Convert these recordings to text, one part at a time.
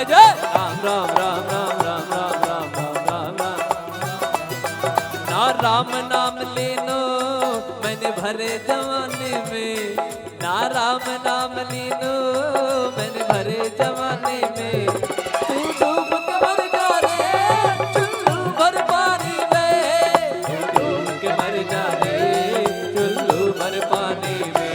जय जय राम राम राम राम राम राम राम राम राम राम। ना राम नाम लेनो मैंने भरे जमाने में, ना राम नाम लेनो मैंने भरे जमाने में। तू डूब के मर जा रे चुल्लू भर पानी में, तू डूब के मर जा रे चुल्लू भर पानी में।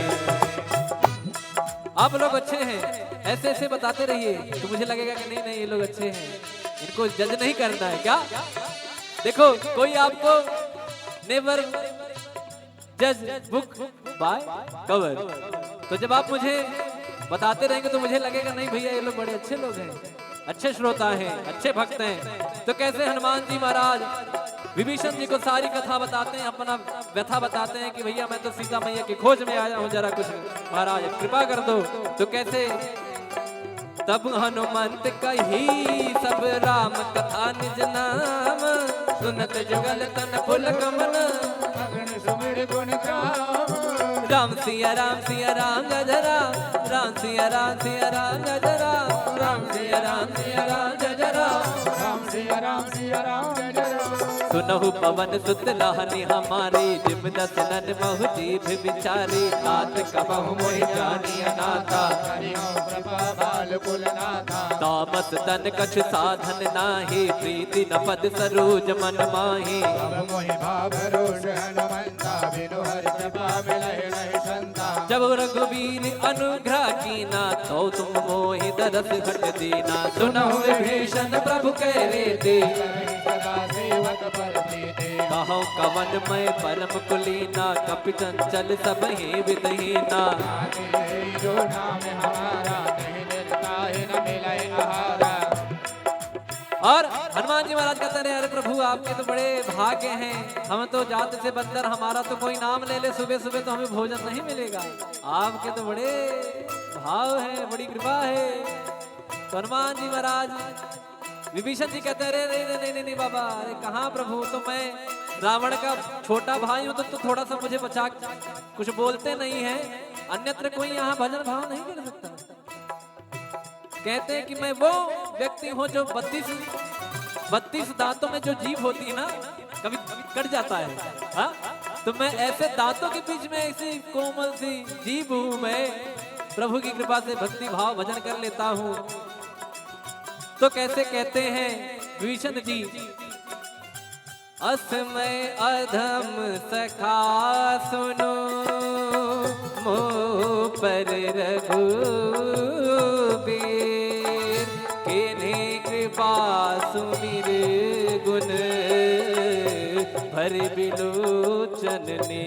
आप लोग अच्छे हैं, ऐसे ऐसे बताते रहिए तो मुझे लगेगा कि नहीं नहीं ये लोग अच्छे हैं, इनको जज नहीं करना है क्या। देखो कोई आपको नेवर जज बुक बाय कवर, तो जब आप मुझे बताते रहेंगे तो मुझे लगेगा नहीं भैया ये लोग बड़े अच्छे लोग हैं, अच्छे श्रोता हैं, अच्छे भक्त हैं। तो कैसे हनुमान जी महाराज विभीषण जी को सारी कथा बताते हैं, अपना व्यथा बताते हैं कि भैया मैं तो सीता मैया की खोज में आया हूँ, जरा कुछ महाराज कृपा कर दो। तो कैसे तब हनुमंत कही सब राम कथा निज नाम, सुनत जुगल तन फुल कमल अगन सुमिर गुण गाम। राम सिया गजरा, राम सिया गजरा, राम सिया गजरा, राम सिया गजरा। सुनहु पवन सुत लाहनी हमारी, जिम दसनन महु जीभ बिचारी, नाथ कबहु मोहि जानी अनाथा, प्रभा बाल कुलनाथा। तामस तन कछ साधन नाही, प्रीति न पद सरोज मन माही। अब मोहि भाव रोष हनुमंता, बिनु हरि कृपा मिलहि नहीं संता। जब रघुवीर अनुग्रह कीना, तो तुम मोहि दरस घट दीना। सुनहु विभीषण प्रभु कह रे सदा सेवक पर प्रीति। कहो कवन मैं परम कुलीना, कपि चंचल सब ही विदहीना। जो नाम हमारा, नहीं निर्ता न मिले आहारा। और हनुमान जी महाराज कहते रहे अरे प्रभु आपके तो बड़े भाग्य हैं, हम तो जात से बंदर, हमारा तो कोई नाम ले ले सुबह सुबह तो हमें भोजन नहीं मिलेगा। आपके तो बड़े भाव है, बड़ी कृपा है। तो हनुमान जी महाराज विभीषण जी कहते रहे नहीं नहीं बाबा, अरे कहाँ प्रभु, तो मैं रावण का छोटा भाई हूँ, तो थोड़ा सा मुझे बचा, कुछ बोलते नहीं है, अन्यत्र कोई यहाँ भजन भाव नहीं कर सकता। कहते हैं कि मैं वो व्यक्ति हूँ जो 32 दांतों में जो जीभ होती है ना, कभी कट जाता है, हाँ? तो मैं ऐसे दांतों के बीच में ऐसी कोमल सी जीभ हूँ, मैं प्रभु की कृपा से भक्ति भाव भजन कर लेता हूँ। तो कैसे कहते हैं विभीषण जी, असमय अधम सखा सुनो, मोह पर रघुबीर, किन्हीं कृपा सुमिर गुण, भर बिलोचन ने,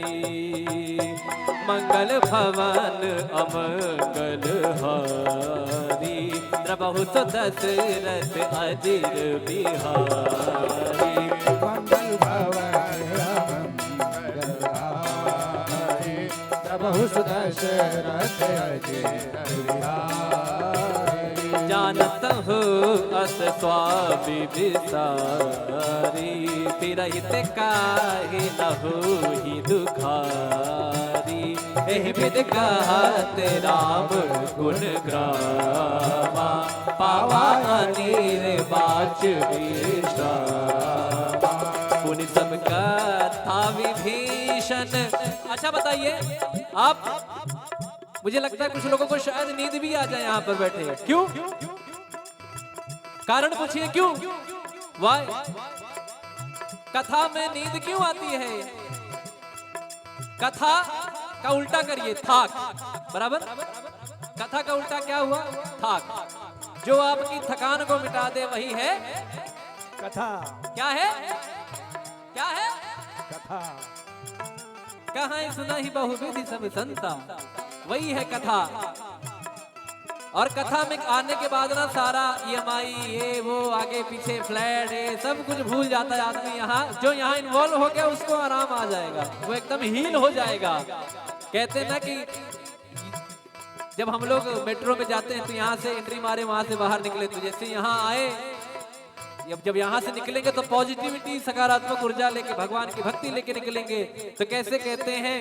मंगल भवन अमंगल हारी, प्रभु तो दशरथ अजिर बिहारी। मंगल भवन मंगल हारी, प्रभु दशरथ अजिर बिहारी। जानत हो अस स्वामी विसारी, फिरहित काहे न होहि दुखारी। एहि विध कहत राम गुण ग्रामा, पावा अनीर बाच विश्रामा। पुनि सब कथा विभीषण। अच्छा बताइए आप, मुझे लगता है कुछ लोगों को शायद नींद भी आ जाए यहाँ पर बैठे, क्यों? कारण पूछिए क्यों? वाई कथा में नींद क्यों आती है? कथा का उल्टा करिए, थाक, बराबर? कथा का उल्टा क्या हुआ? थाक। जो आपकी थकान को मिटा दे वही है कथा। क्या है? क्या है? कथा। कहाँ सुना ही बहुविधि सब संता, वही है कथा। और कथा में आने के बाद ना सारा EMI ये वो आगे पीछे फ्लैट ये सब कुछ भूल जाता है आदमी। यहाँ जो यहाँ इन्वॉल्व हो गया उसको आराम आ जाएगा, वो एकदम हील हो जाएगा। कहते हैं ना कि जब हम लोग मेट्रो में जाते हैं तो यहाँ से एंट्री मारे वहां से बाहर निकले, तो जैसे यहाँ आए, जब यहाँ से निकलेंगे तो पॉजिटिविटी सकारात्मक ऊर्जा लेके भगवान की भक्ति लेके निकलेंगे। तो कैसे कहते हैं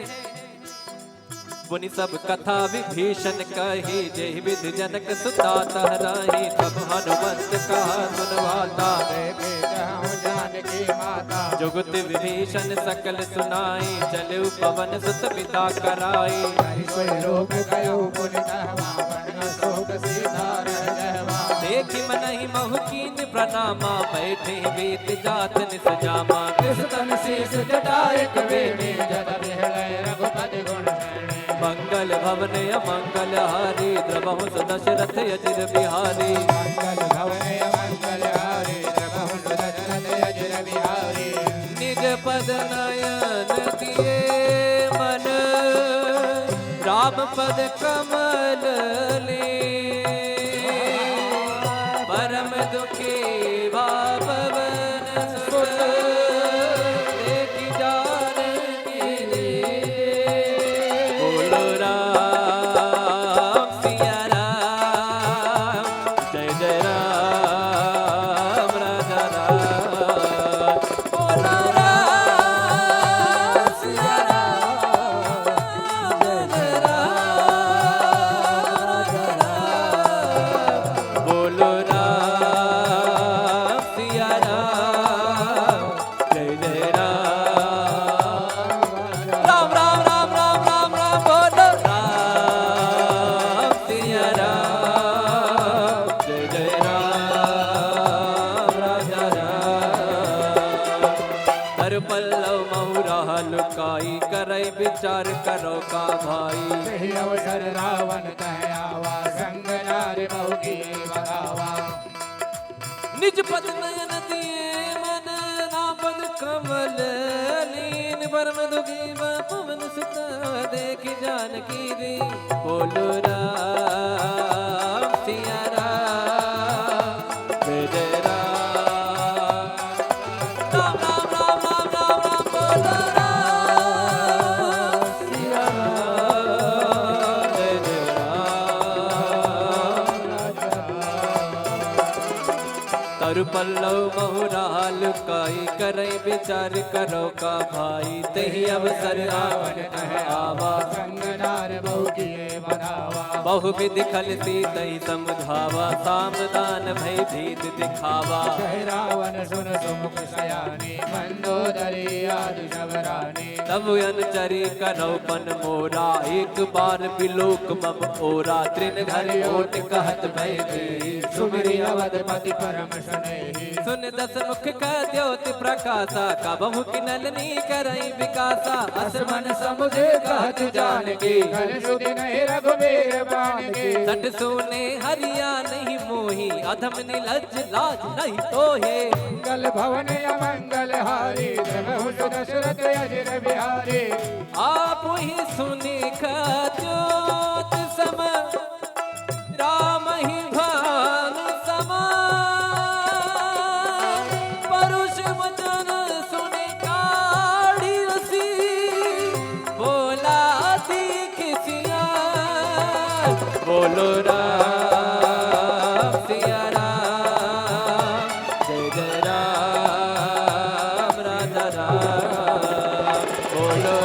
मुनि सब कथा विभीषण कही, जय विधि जनक सुता तहराही। तब हनुमंत कहा सुनवाता, देखे जहाँ जानकी माता। जुगत विभीषण सकल सुनाई, चलु पवन सुत पिता कराई। कोई रोग गयो पुनि कहवा, बन शोक सीधा रह जहवा। देखि मनहि महु कीन प्रणामा, बैठे वेद जात निस जामा। तन शीस जटा एक वेणी, जद बिहलय रघुपति गुण शरणी। मंगल भवन अमंगल हारी, द्रवहु दशरथ अजिर बिहारी। मंगल भवन मंगल हारी, द्रवहु दशरथ अजिर बिहारी। निज पद नयन दिए मन, राम पद कमल ले। परम दुखी भावन सुत, देखि जानकी रे। बोलो राम सिया राम, जय जय राम राजा राम। बोलो राम सिया राम, जय जय राम राजा राम। बोलो राम सिया राम, जय जय राम। राम राम राम राम राम राम, बोलो राम सिया राम, जय जय राम राजा राम। हर पल्लव महुरा लुकाई, करई विचार करो का भाई। यही अवसर रावण कह आवा, संग नारी बहु की बगावा। निज पद नयन दिए मन, नापद कमल लीन। परम दुखी पवन सुत, देखि जानकी रे। बोलो राम सिया राम, जय जय राम। राम राम राम राम राम राम, बोलो राम सिया राम, जय जय राम। तरु पल्लव महुरा लुकाई, करई विचार करो का भाई। तही अवसर रावण कह आवा, संग नार बहु की बगावा। बहु विधि खल तही समुझावा। सामदान भय भीत दिखावा। कह रावण सुन सुमुख सयानी, मंदोदरी आदि सब रानी। तब अनुचरी करौपन मोरा, एक बार बिलोक मम ओरा। तृण घर ओट कहत भय देहि, सुमिरि अवधपति परम सुनेहि। सुन दस मुख का द्योति प्रकाशा, कबहु किनलनी करई विकासा। अस मन समुझे कहत जानकी, कल सुधि नहीं रघुबीर बाणकी। सट सोने हरिया नहीं मोही, अधम निलज लाज नहीं तोहे। मंगल भवन अमंगल हारी, द्रवहु दशरथ अजिर बिहारी। आप ही सुनी ज्योत सम, राम ही भान समान। परुष वचन सुनि काढ़ी रसी, बोला दीख सियार। बोलो राम सिया राम, जय जय राम राजा राम। बोलो